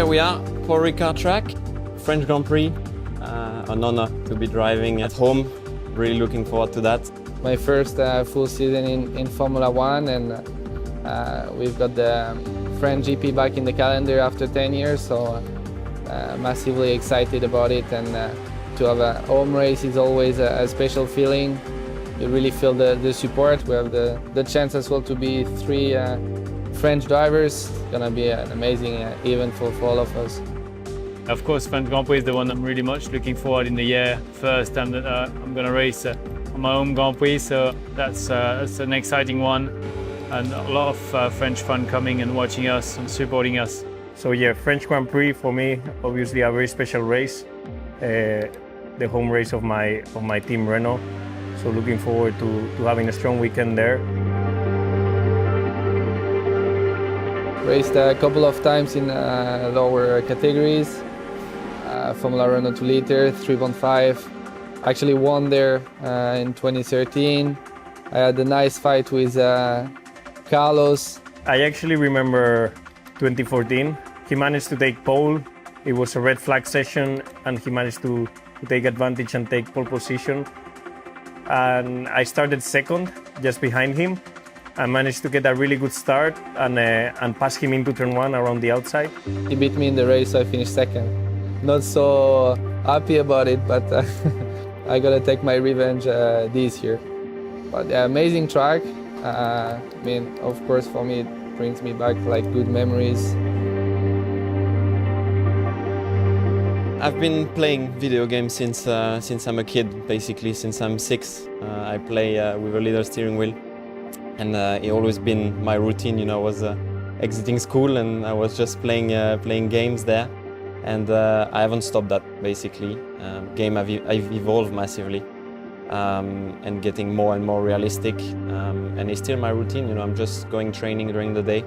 here we are, Paul Ricard track, French Grand Prix. An honor to be driving at home. Really looking forward to that. My first full season in Formula One, and we've got the French GP back in the calendar after 10 years, so massively excited about it. And to have a home race is always a special feeling. You really feel the support. We have the chance as well to be 3 French drivers. It's gonna be an amazing event for all of us. Of course, French Grand Prix is the one I'm really much looking forward in the year. First time that I'm going to race on my home Grand Prix, so that's an exciting one. And a lot of French fun coming and watching us and supporting us. So yeah, French Grand Prix for me, obviously a very special race. The home race of my team Renault. So looking forward to having a strong weekend there. Raced a couple of times in lower categories. Formula Renault 2 liter, 3.5. Actually won there in 2013. I had a nice fight with Carlos. I actually remember 2014. He managed to take pole. It was a red flag session and he managed to take advantage and take pole position. And I started second, just behind him. I managed to get a really good start and pass him into turn 1 around the outside. He beat me in the race, so I finished second. Not so happy about it, but I gotta take my revenge this year. But yeah, amazing track. I mean, of course, for me, it brings me back like good memories. I've been playing video games since I'm a kid, basically since I'm 6. I play with a leather steering wheel, and it always been my routine. You know, I was exiting school and I was just playing games there. And I haven't stopped that, basically. I've evolved massively and getting more and more realistic. And it's still my routine, you know, I'm just going training during the day.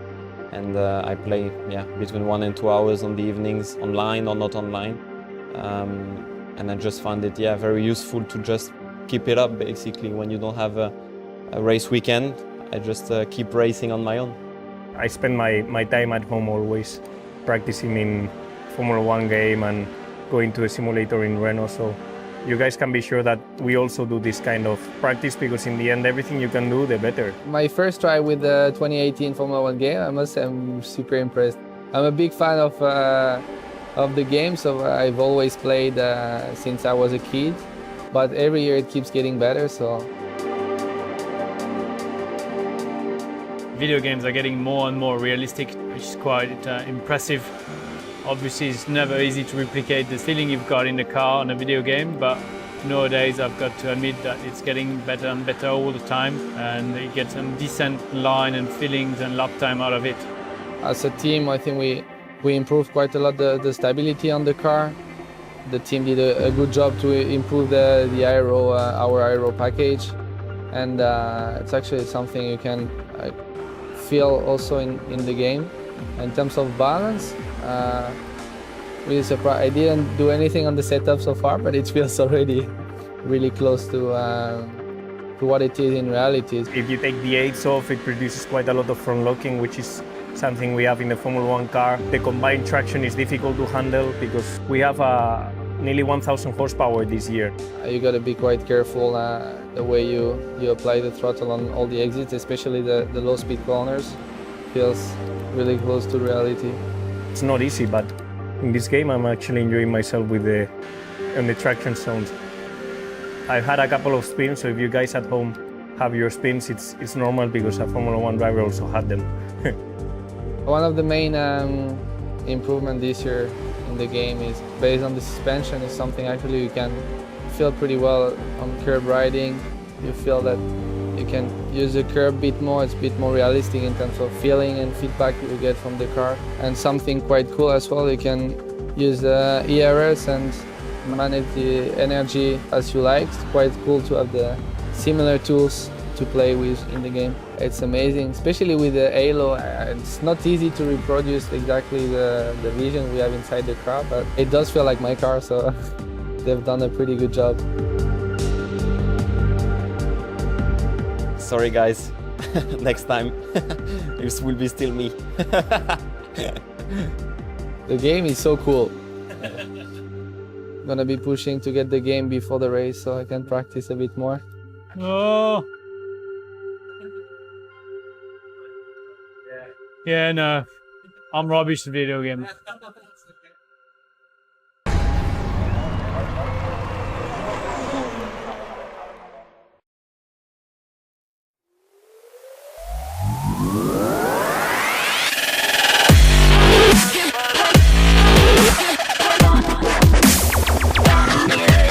And I play between 1 and 2 hours on the evenings, online or not online. And I just found it very useful to just keep it up, basically. When you don't have a race weekend, I just keep racing on my own. I spend my time at home always practicing in Formula One game and going to a simulator in Renault, so you guys can be sure that we also do this kind of practice, because in the end, everything you can do, the better. My first try with the 2018 Formula One game, I must say I'm super impressed. I'm a big fan of the game, so I've always played since I was a kid, but every year it keeps getting better, so. Video games are getting more and more realistic, which is quite impressive. Obviously, it's never easy to replicate the feeling you've got in the car on a video game, but nowadays I've got to admit that it's getting better and better all the time, and you get some decent line and feelings and lap time out of it. As a team, I think we improved quite a lot the stability on the car. The team did a good job to improve the aero, our aero package, and it's actually something you can feel also in the game. In terms of balance, really surprised. I didn't do anything on the setup so far, but it feels already really close to what it is in reality. If you take the aids off, it produces quite a lot of front locking, which is something we have in the Formula One car. The combined traction is difficult to handle because we have nearly 1,000 horsepower this year. You got to be quite careful the way you apply the throttle on all the exits, especially the low-speed corners. Feels really close to reality. It's not easy, but in this game I'm actually enjoying myself with the traction zones. I've had a couple of spins, so if you guys at home have your spins, it's normal because a Formula One driver also had them. One of the main improvements this year in the game is based on the suspension. Is something actually you can feel pretty well on curb riding. You feel that you can use the curb a bit more. It's a bit more realistic in terms of feeling and feedback you get from the car. And something quite cool as well, you can use the ERS and manage the energy as you like. It's quite cool to have the similar tools to play with in the game. It's amazing, especially with the halo. It's not easy to reproduce exactly the vision we have inside the car, but it does feel like my car, so they've done a pretty good job. Sorry guys, next time this will be still me. The game is so cool. Gonna be pushing to get the game before the race so I can practice a bit more. Oh. Yeah, no. I'm rubbish at video games.